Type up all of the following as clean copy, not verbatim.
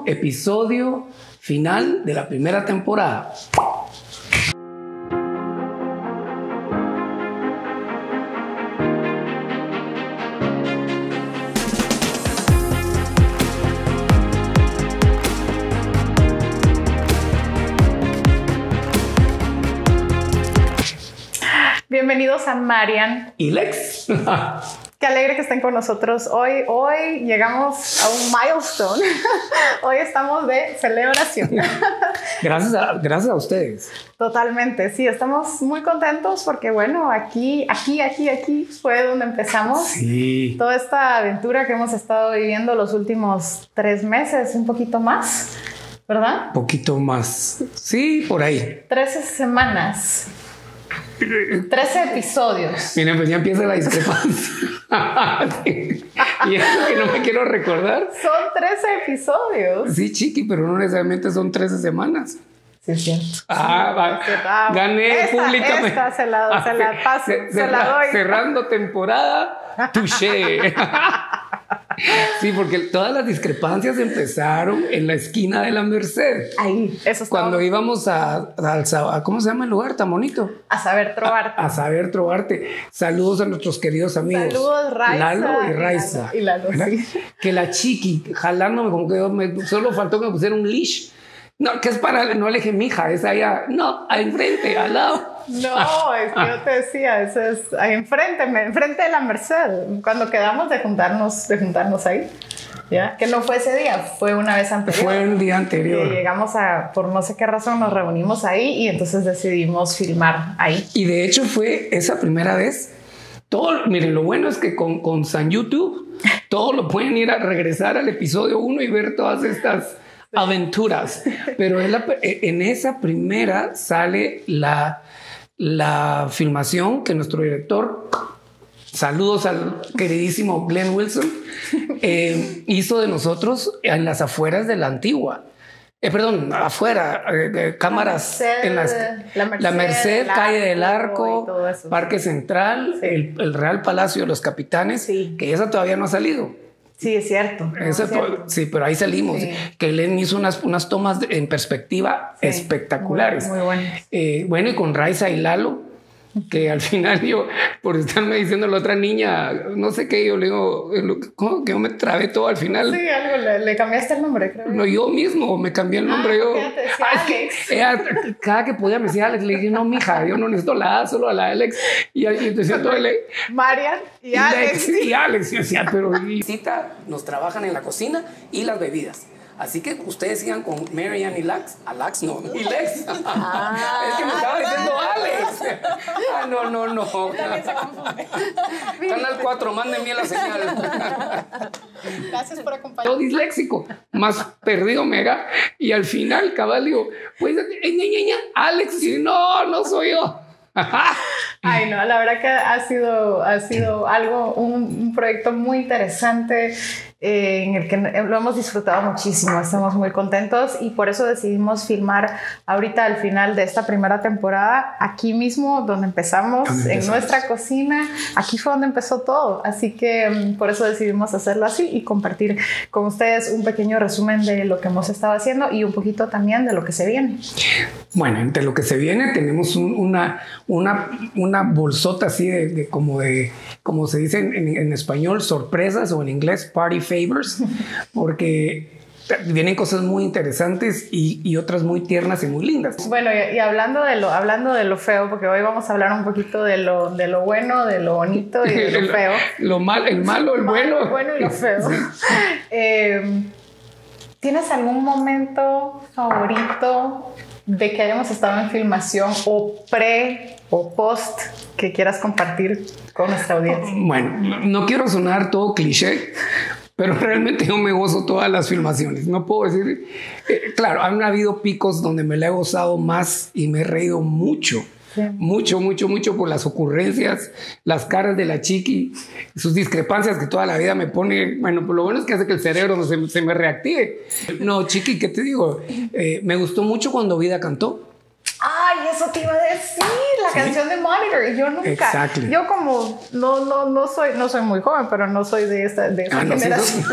episodio final de la primera temporada. Bienvenidos a Marian y Lex. Qué alegre que estén con nosotros hoy. Hoy llegamos a un milestone. Hoy estamos de celebración. Gracias a ustedes. Totalmente, sí, estamos muy contentos porque bueno, aquí fue donde empezamos. Sí. Toda esta aventura que hemos estado viviendo los últimos 3 meses, un poquito más, ¿verdad? Poquito más. Sí, por ahí. 13 semanas. 13 episodios. Miren, pues ya empieza la discrepancia. Y es lo que no me quiero recordar. Son 13 episodios. Sí, chiqui, pero no necesariamente son 13 semanas. Sí, es cierto. Gané públicamente. Esta se la paso, se la doy. Cerrando temporada, touché. Sí, porque todas las discrepancias empezaron en la esquina de la Merced. Ahí, eso es cuando todo. íbamos a ¿cómo se llama el lugar tan bonito? A saber trovarte. A saber trovarte. Saludos a nuestros queridos amigos. Saludos, Raiza. Lalo y Raiza. Y Lalo, sí. Que la chiqui, jalándome como que solo faltó que me pusiera un leash. No, que es para, no le dije, mija, es allá. No, al enfrente, al lado. No, es que yo te decía, eso es ahí enfrente de la Merced. Cuando quedamos de juntarnos ahí, ¿ya? Que no fue ese día, fue una vez anterior. Fue un día anterior. Llegamos por no sé qué razón, nos reunimos ahí y entonces decidimos filmar ahí. Y de hecho fue esa primera vez. Miren, lo bueno es que con San YouTube, todos lo pueden ir a regresar al episodio 1 y ver todas estas aventuras. Pero en esa primera sale la filmación que nuestro director, saludos al queridísimo Glenn Wilson, hizo de nosotros en las afueras de la Antigua. Afuera, cámaras en la Merced, Calle del Arco, eso, Parque Central, sí. el Real Palacio de los Capitanes, sí. Que esa todavía no ha salido. Sí, es cierto. Sí, pero ahí salimos. Sí. Que Len hizo unas tomas en perspectiva espectaculares. Muy buenas. Bueno, y con Raiza y Lalo, que al final yo, por estarme diciendo la otra niña, no sé qué, yo le digo, ¿cómo que yo me trabé todo al final? Sí, algo, le cambiaste el nombre, creo. No, yo mismo me cambié el nombre. Cada que podía me decía Alex, le dije, no, mija, yo no necesito la A, solo a la Alex. Y decía todo Marian y Alex. Y Alex, y decía, pero... Nos trabajan en la cocina y las bebidas. Así que ustedes sigan con Marian y Lex. Alex no, y Lex. Es que me estaba diciendo Alex. No. Canal 4, mándenme la señal. Gracias por acompañarnos. Todo disléxico, más perdido mega. Y al final, cabal, digo, pues, Alex, y no soy yo. Ay, no, la verdad que ha sido algo, un proyecto muy interesante en el que lo hemos disfrutado muchísimo, estamos muy contentos y por eso decidimos filmar ahorita al final de esta primera temporada aquí mismo donde empezamos, en nuestra cocina. Aquí fue donde empezó todo, así que por eso decidimos hacerlo así y compartir con ustedes un pequeño resumen de lo que hemos estado haciendo y un poquito también de lo que se viene. Bueno, entre lo que se viene tenemos una bolsota así como se dice en español, sorpresas, o en inglés party favors, porque vienen cosas muy interesantes y otras muy tiernas y muy lindas. Bueno, y hablando de lo feo, porque hoy vamos a hablar un poquito de lo bueno, de lo bonito y de lo feo. El malo, el bueno. El bueno y lo feo. Sí. ¿Tienes algún momento favorito de que hayamos estado en filmación o pre o post que quieras compartir con nuestra audiencia? Bueno, no quiero sonar todo cliché, pero realmente yo me gozo todas las filmaciones. No puedo decir... claro, han habido picos donde me la he gozado más y me he reído mucho. Sí. Mucho por las ocurrencias, las caras de la chiqui, sus discrepancias que toda la vida me pone. Bueno, pues lo bueno es que hace que el cerebro se me reactive. No, chiqui, ¿qué te digo? Me gustó mucho cuando Vida cantó. Ay, eso te iba a decir, la canción de Monitor. Y yo nunca, Exactly. yo como no soy muy joven, pero no soy de esa generación.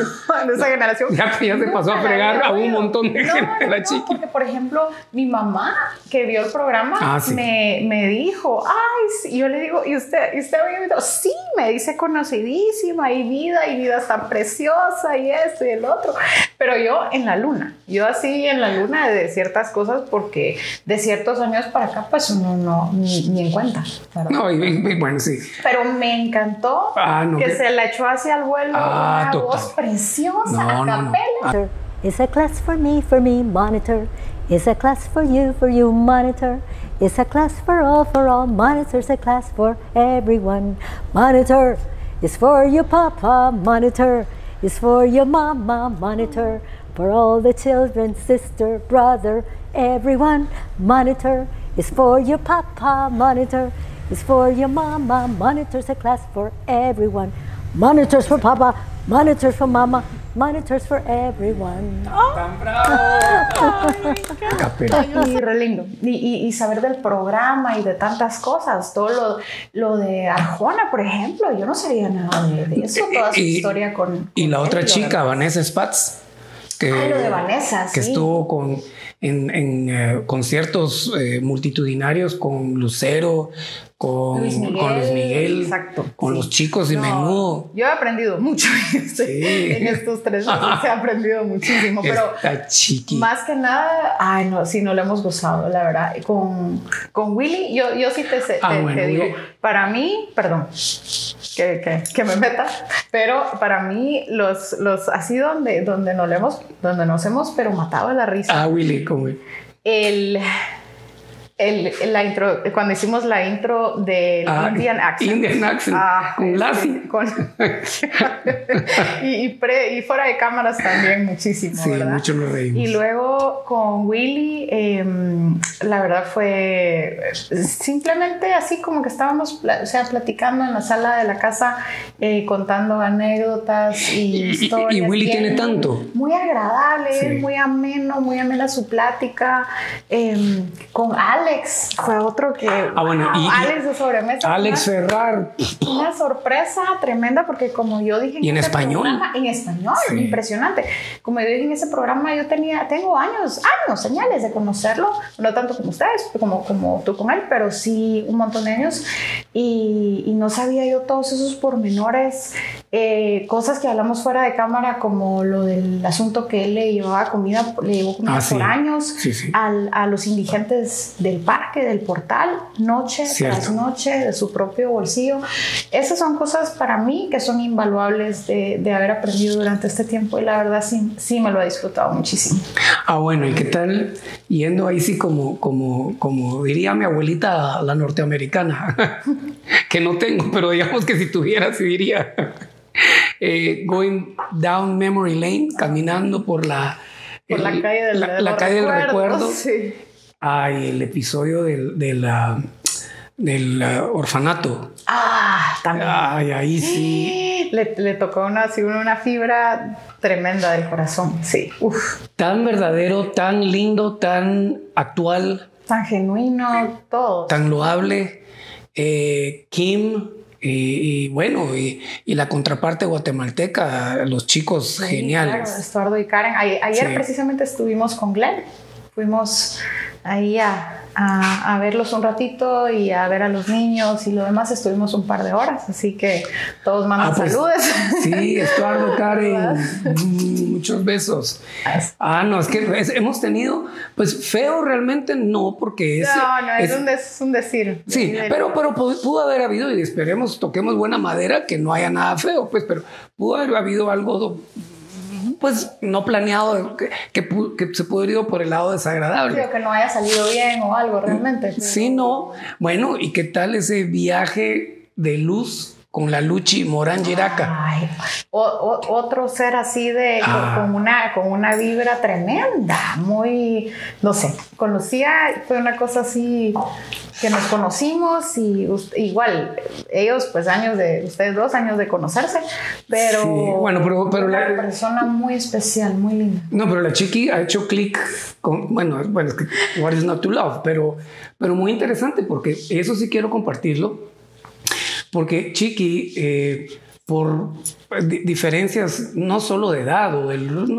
De esa generación. Ya se pasó a fregar a un montón de gente, la chiqui. Porque, por ejemplo, mi mamá que vio el programa me dijo, ay, sí. Yo le digo, ¿y usted había visto? Sí, me dice conocidísima, y vida está preciosa, y esto y el otro. Pero yo en la luna, de ciertas cosas, porque de ciertos años para acá, pues uno ni en cuenta, ¿verdad? No, y bueno, sí. Pero me encantó se la echó hacia el vuelo, una voz preciosa, a capela. It's a class for me, monitor. It's a class for you, monitor. It's a class for all, monitor's a class for everyone. Monitor is for your papa, monitor is for your mama, monitor. For all the children, sister, brother, everyone. Monitor is for your papa, monitor is for your mama, monitor's a class for everyone. Monitors for papa, monitors for mama, monitors for everyone. ¡Tan bravo! Y re lindo. Y saber del programa y de tantas cosas. Todo lo de Arjona, por ejemplo. Yo no sabía nada de eso. Toda su historia con la otra chica, Vanessa Spatz. Lo de Vanessa, que estuvo en conciertos multitudinarios con Lucero, con Luis Miguel, exacto, con los chicos de Menudo. Yo he aprendido mucho en estos 3 años. He aprendido muchísimo, pero chiqui. Más que nada, no lo hemos gozado, la verdad. Con Willy, yo sí te digo, para mí, perdón, que me meta, pero para mí los así donde nos hemos pero matado de la risa. Willy, ¿cómo? La intro, cuando hicimos la intro del Indian Accent. Con Lassie. y fuera de cámaras también muchísimo, sí, ¿verdad? Mucho nos reímos. Y luego con Willy, la verdad fue simplemente así como que estábamos platicando en la sala de la casa, contando anécdotas y historias. Y Willy tiene tanto. Muy agradable, muy amena su plática. Con Alex fue otro que Alex de sobremesa, Alex Ferrar, una sorpresa tremenda, porque como yo dije en español programa, impresionante, como yo dije en ese programa, yo tengo años, señales de conocerlo, no tanto como ustedes, como tú con él, pero sí un montón de años, y no sabía yo todos esos pormenores, cosas que hablamos fuera de cámara, como lo del asunto que él le llevó comida por años a los indigentes del parque, del portal, noche tras noche, de su propio bolsillo. Esas son cosas para mí que son invaluables de haber aprendido durante este tiempo, y la verdad sí me lo he disfrutado muchísimo. Bueno, ¿y qué tal yendo ahí como diría mi abuelita, la norteamericana? Que no tengo, pero digamos que si tuviera, sí diría. Going down memory lane, caminando por la calle del recuerdo. Sí. El episodio del orfanato. También. Ahí sí. Le tocó una fibra tremenda del corazón. Sí. Tan verdadero, tan lindo, tan actual. Tan genuino, todo. Tan loable. Kim. Y la contraparte guatemalteca, los chicos geniales. Claro, Estuardo y Karen. Ayer precisamente estuvimos con Glenn. Fuimos ahí a verlos un ratito y a ver a los niños, y lo demás estuvimos un par de horas, así que todos mandan saludos. Sí, Estuardo, Karen, muchos besos. Es que hemos tenido, pues feo realmente no, porque es un decir. Sí, pero pudo haber habido, y esperemos, toquemos buena madera, que no haya nada feo, pues, pero pudo haber habido algo pues no planeado, que se pudo ir por el lado desagradable. Sí, o que no haya salido bien o algo realmente. Sí, no. Bueno, ¿y qué tal ese viaje de luz con la Luchi Morán Giraca. Ay, otro ser así de con una vibra tremenda, muy, no sé, fue una cosa así que nos conocimos y igual ellos pues ustedes 2 años de conocerse, pero, sí, bueno, pero una persona muy especial, muy linda. No, pero la Chiqui ha hecho clic con, bueno, es que What is not to love, pero muy interesante porque eso sí quiero compartirlo. Porque Chiqui, por diferencias no solo de edad,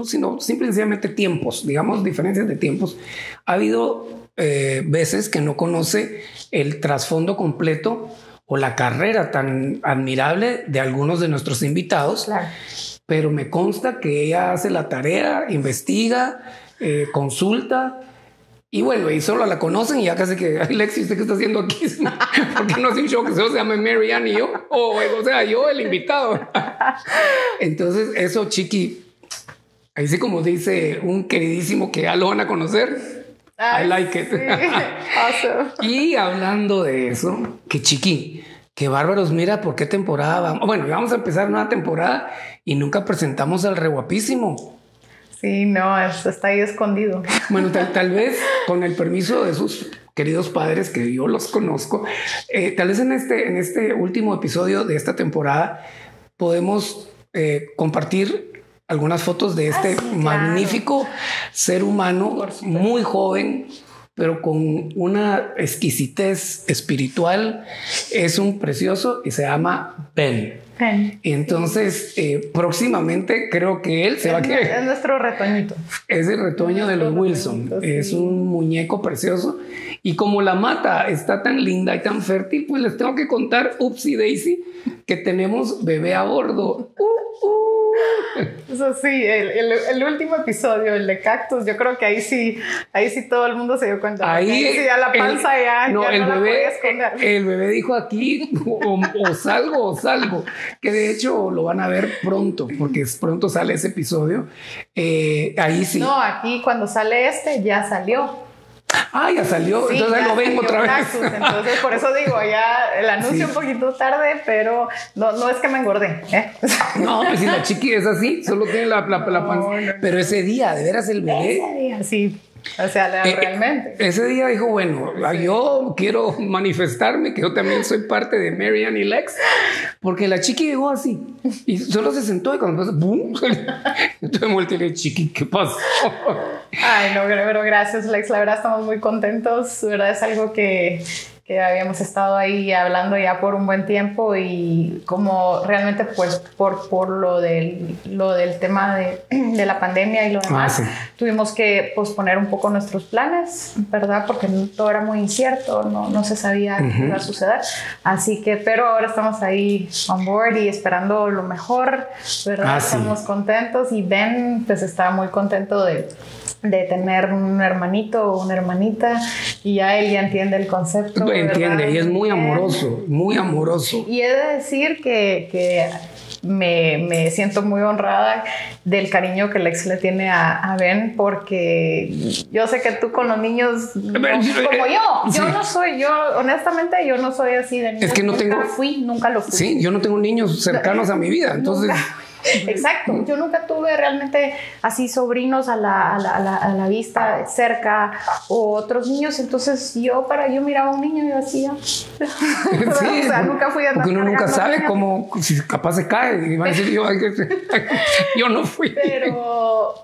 sino simplemente tiempos, digamos, diferencias de tiempos, ha habido veces que no conoce el trasfondo completo o la carrera tan admirable de algunos de nuestros invitados. Claro. Pero me consta que ella hace la tarea, investiga, consulta. Y bueno, y solo la conocen y ya casi que, Lexi, ¿usted qué está haciendo aquí? ¿Por qué no hace un show que se llame Mary Ann y yo? O sea, yo el invitado. Entonces, eso, Chiqui, ahí sí como dice un queridísimo que ya lo van a conocer. I like it. Sí. Awesome. Y hablando de eso, que Chiqui, qué bárbaros, mira, ¿por qué temporada vamos? Bueno, vamos a empezar una temporada y nunca presentamos al re guapísimo. Sí, no, está ahí escondido. Bueno, tal vez con el permiso de sus queridos padres, que yo los conozco, tal vez en este último episodio de esta temporada podemos compartir algunas fotos de este magnífico ser humano, muy joven, pero con una exquisitez espiritual. Es un precioso y se llama Ben. Y entonces próximamente creo que él se va a quedar. Es nuestro retoñito. Es el retoño de los Wilson. Sí. Es un muñeco precioso. Y como la mata está tan linda y tan fértil, pues les tengo que contar, upsy daisy, que tenemos bebé a bordo. Eso sí, el último episodio, el de Cactus, yo creo que ahí sí todo el mundo se dio cuenta. Ahí sí, a la panza no el la bebé, podía esconder. El bebé dijo aquí o salgo, que de hecho lo van a ver pronto, porque pronto sale ese episodio. Ahí sí. No, aquí cuando sale ya salió. Ya salió, sí, entonces ya lo ven otra vez. Cactus, entonces por eso digo, ya el anuncio un poquito tarde, pero no es que me engordé. No, pues si la Chiqui es así, solo tiene la panza. No. Pero ese día, de veras el bebé. Ese día, sí. O sea, realmente. Ese día dijo, bueno, yo quiero manifestarme que yo también soy parte de Mary Ann y Lex, porque la Chiqui llegó así y solo se sentó y cuando pasó, ¡boom! Entonces me volteé y le dije, Chiqui, ¿qué pasó? Ay, no, pero gracias, Lex. La verdad estamos muy contentos. La verdad es algo que habíamos estado ahí hablando ya por un buen tiempo y como realmente pues por lo del tema de la pandemia y lo demás, tuvimos que posponer un poco nuestros planes, ¿verdad? Porque todo era muy incierto, no se sabía qué iba a suceder. Así que, pero ahora estamos ahí on board y esperando lo mejor, ¿verdad? Estamos contentos y Ben pues está muy contento de tener un hermanito o una hermanita y ya él ya entiende el concepto. Entiende, ¿verdad? Y es muy amoroso, muy amoroso. Y he de decir que me siento muy honrada del cariño que Lex le tiene a Ben, porque yo sé que tú con los niños, como honestamente yo no soy así de niños. Es que nunca lo fui. Sí, yo no tengo niños cercanos a mi vida, entonces... Exacto, yo nunca tuve realmente así sobrinos a la vista cerca o otros niños, entonces yo miraba a un niño y yo hacía sí, o sea, nunca fui a porque uno nunca sabe cómo, si capaz se cae y van a decir yo no fui,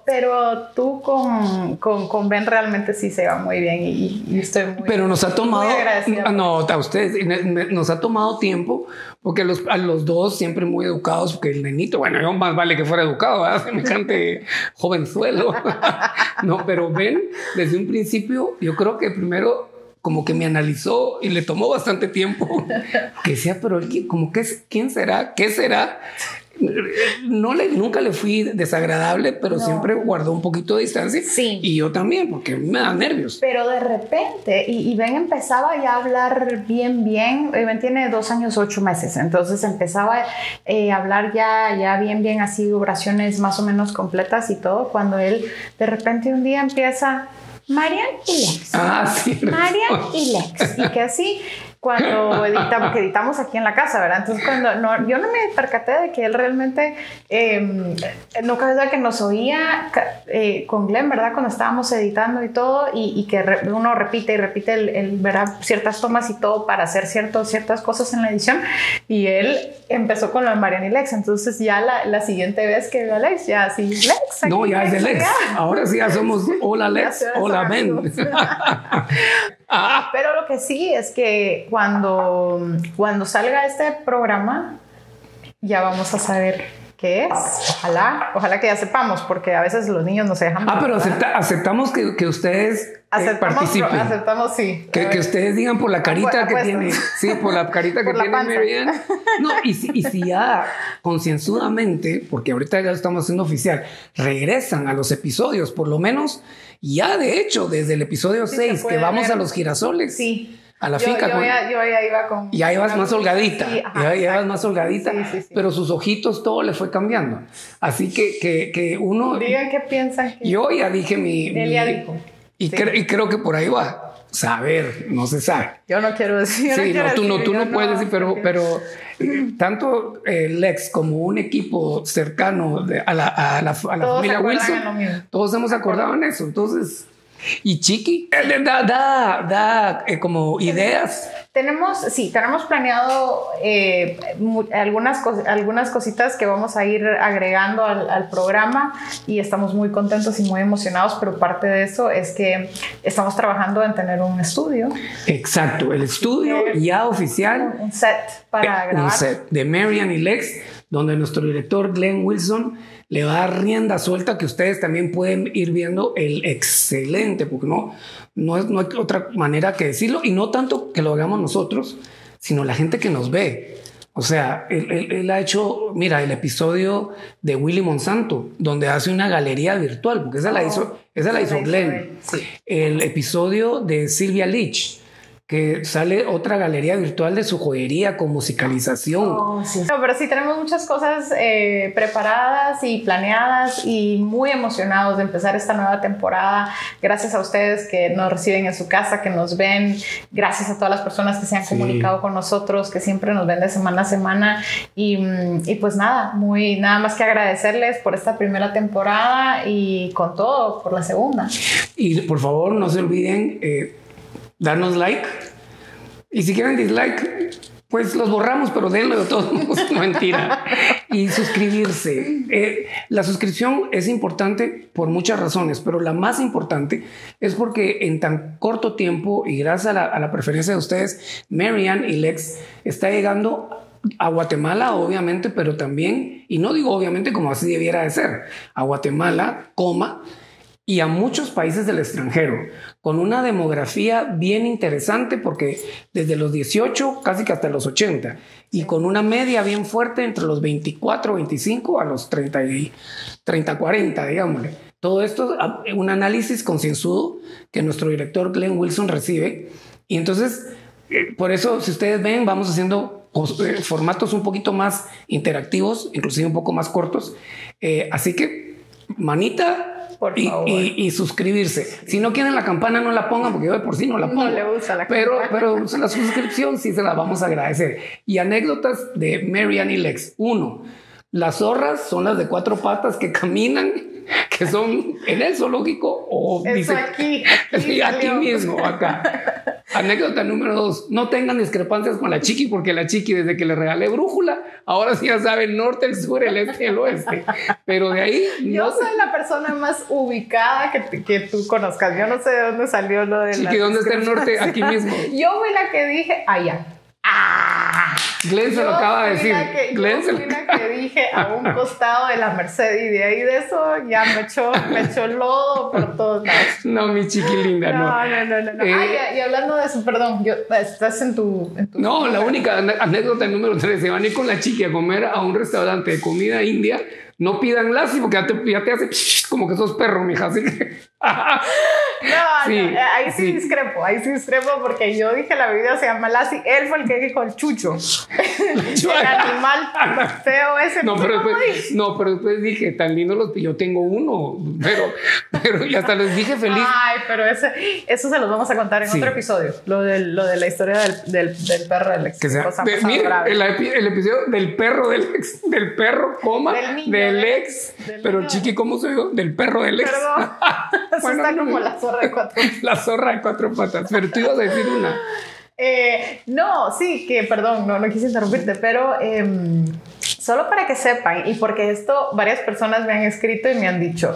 pero tú con Ben realmente sí se va muy bien y estoy muy, pero nos ha tomado, muy agradecida. No, a ustedes nos ha tomado tiempo, porque a los dos siempre muy educados, porque el nenito, bueno, yo más vale que fuera educado, ¿verdad? Semejante jovenzuelo. No, pero Ben, desde un principio, yo creo que primero como que me analizó y le tomó bastante tiempo, que decía, pero como que ¿quién será? ¿Qué será? Nunca le fui desagradable, pero siempre guardó un poquito de distancia. Sí. Y yo también, porque me da nervios. Pero de repente, y Ben empezaba ya a hablar bien. Ben tiene 2 años, 8 meses. Entonces empezaba a hablar ya bien, así oraciones más o menos completas y todo. Cuando él de repente un día empieza... Marian y Lex. Sí. Marian y Lex. Y que así... cuando editamos aquí en la casa, ¿verdad? Entonces, yo no me percaté de que él realmente no cabe que nos oía con Glenn, ¿verdad? Cuando estábamos editando y todo, y que uno repite y repite ¿verdad? Ciertas tomas y todo para hacer ciertas cosas en la edición, y él empezó con lo de Marian y Lex. Entonces ya la siguiente vez que veo a Lex, ya así, Lex. No, ya es de Lex. Ahora sí ya somos hola Lex, hola Ben. Pero lo que sí es que cuando salga este programa, ya vamos a saber qué es. Ojalá que ya sepamos, porque a veces los niños no se dejan. Pero aceptamos que ustedes participen. Aceptamos, sí. Que ustedes digan por la carita que tiene. Sí, por la carita que tiene Marian. No, y si ya concienzudamente, porque ahorita ya lo estamos haciendo oficial, regresan a los episodios, por lo menos, ya de hecho, desde el episodio 6, que vamos a los girasoles. Sí. A la finca. Yo ya iba con... Ya ibas más holgadita. Sí, ya ibas más holgadita. Sí. Pero sus ojitos todo le fue cambiando. Así que uno... Digan qué piensan. Yo ya dije Él ya dijo. Y creo que por ahí va. Saber, no se sabe. Yo no quiero decir. Sí, tú no puedes decir, pero tanto Lex como un equipo cercano a la familia Wilson, todos hemos acordado en eso. Entonces... Y Chiqui da como ideas. Tenemos planeado algunas cositas que vamos a ir agregando al programa, y estamos muy contentos y muy emocionados, pero parte de eso es que estamos trabajando en tener un estudio. Exacto, el estudio ya oficial. Un set para grabar. Un set de Marian y Lex, donde nuestro director Glenn Wilson le va a dar rienda suelta, que ustedes también pueden ir viendo el excelente, porque no hay otra manera que decirlo, y no tanto que lo hagamos nosotros, sino la gente que nos ve. O sea, él ha hecho, mira, el episodio de Willy Monsanto, donde hace una galería virtual, porque esa la hizo Glenn. Sí. El episodio de Sylvia Leach, que sale otra galería virtual de su joyería con musicalización. Sí. No, pero sí tenemos muchas cosas preparadas y planeadas, y muy emocionados de empezar esta nueva temporada. Gracias a ustedes que nos reciben en su casa, que nos ven. Gracias a todas las personas que se han comunicado con nosotros, que siempre nos ven de semana a semana. Y pues nada más que agradecerles por esta primera temporada, y con todo por la segunda. Y por favor, no se olviden darnos like, y si quieren dislike, pues los borramos, pero denlo de todos modos. Mentira. Y suscribirse. La suscripción es importante por muchas razones, pero la más importante es porque en tan corto tiempo, y gracias a la preferencia de ustedes, Marian y Lex está llegando a Guatemala, obviamente, pero también, y no digo obviamente como así debiera de ser, a Guatemala, y a muchos países del extranjero, con una demografía bien interesante, porque desde los 18 casi que hasta los 80, y con una media bien fuerte entre los 24, 25 a los 30, 40, digámosle. Todo esto, un análisis concienzudo que nuestro director Glenn Wilson recibe. Y entonces, por eso, si ustedes ven, vamos haciendo formatos un poquito más interactivos, inclusive un poco más cortos. Así que, manita, por favor. Y suscribirse. Si no quieren la campana, no la pongan, porque yo de por sí no la pongo. No le gusta la campana. Pero la suscripción sí se la vamos a agradecer. Y anécdotas de Marian y Lex. 1. Las zorras son las de 4 patas que caminan, que son en el zoológico o aquí mismo, acá. Anécdota número 2. No tengan discrepancias con la Chiqui, porque la Chiqui, desde que le regalé brújula, ahora sí ya sabe el norte, el sur, el este y el oeste. Pero de ahí... Yo soy la persona más ubicada que tú conozcas. Yo no sé de dónde salió lo de Chiqui, ¿dónde está el norte? Aquí mismo. Yo fui la que dije, allá. Glenn se lo acaba de decir. Yo fui la que dije a un costado de la Merced, y de ahí de eso ya me echó lodo por todos lados. No, mi Chiqui linda, no. Y hablando de eso, perdón, estás en tu no, la única anécdota número 3, se van a ir con la Chiqui a comer a un restaurante de comida india. No pidan lassi, porque ya te hace como que sos perro, mija. Así que No, ahí sí discrepo porque yo dije la bebida se llama Lassi, él fue el que dijo el chucho. El animal feo ese. No, pero después dije, tan lindo yo tengo uno, pero y hasta les dije feliz. Ay, pero eso se los vamos a contar en otro episodio, lo de la historia del perro del ex. Que sea, mira, el episodio del perro del ex, del perro, del ex, pero Chiqui, ¿cómo soy yo? Del perro del ex. Perdón. Eso está como la zorra de 4 patas. La zorra de 4 patas, pero tú ibas a decir una. No, sí, que perdón, no quise interrumpirte, pero solo para que sepan, y porque esto varias personas me han escrito y me han dicho,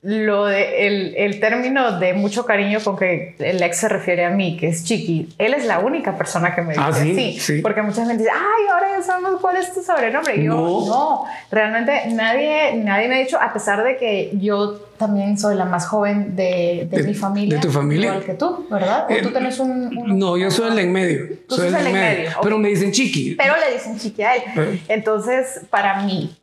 lo de el término de mucho cariño con que el ex se refiere a mí, que es Chiqui, él es la única persona que me dice así, sí. Porque mucha gente dice, ay, ahora ya sabemos cuál es tu sobrenombre. Y yo, no, realmente nadie me ha dicho, a pesar de que yo también soy la más joven de mi familia. ¿De tu familia? Igual que tú, ¿verdad? ¿O tú tenés No, yo soy el en medio. Tú sos el en medio. Pero me dicen Chiqui. Pero le dicen Chiqui a él. Entonces, para mí,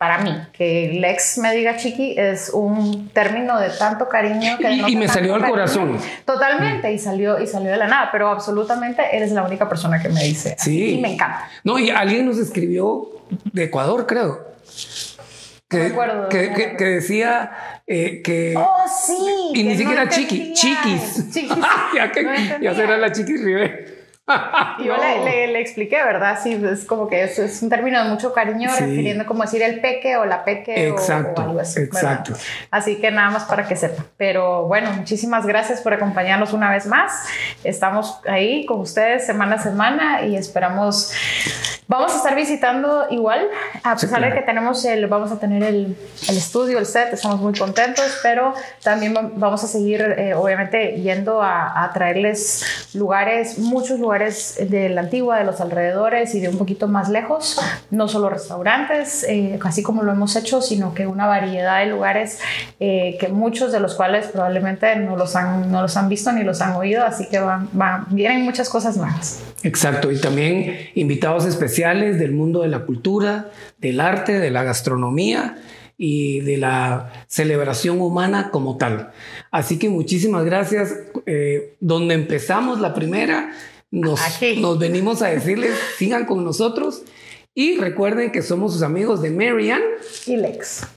que el ex me diga Chiqui es un término de tanto cariño que y me salió al corazón. Totalmente, y salió de la nada, pero absolutamente eres la única persona que me dice así, sí. Y me encanta. No, y alguien nos escribió de Ecuador, creo. Que decía que... ¡Oh, sí! Y ni siquiera Chiqui, Chiquis. Ya será la Chiquis Rivera. Y yo le expliqué, ¿verdad? Sí, es como que es un término de mucho cariño, refiriendo como decir el peque o la peque. Exacto, o algo así. Exacto. ¿Verdad? Así que nada más para que sepan. Pero bueno, muchísimas gracias por acompañarnos una vez más. Estamos ahí con ustedes semana a semana y esperamos... Vamos a estar visitando igual, a pesar de que vamos a tener el estudio, el set, estamos muy contentos, pero también vamos a seguir, obviamente, yendo a traerles muchos lugares de la Antigua, de los alrededores y de un poquito más lejos, no solo restaurantes, así como lo hemos hecho, sino que una variedad de lugares que muchos de los cuales probablemente no los han visto ni los han oído, así que vienen muchas cosas nuevas. Exacto, y también invitados especiales del mundo de la cultura, del arte, de la gastronomía y de la celebración humana como tal. Así que muchísimas gracias. Donde empezamos la primera, nos venimos a decirles, sigan con nosotros y recuerden que somos sus amigos de Mary Ann y Lex.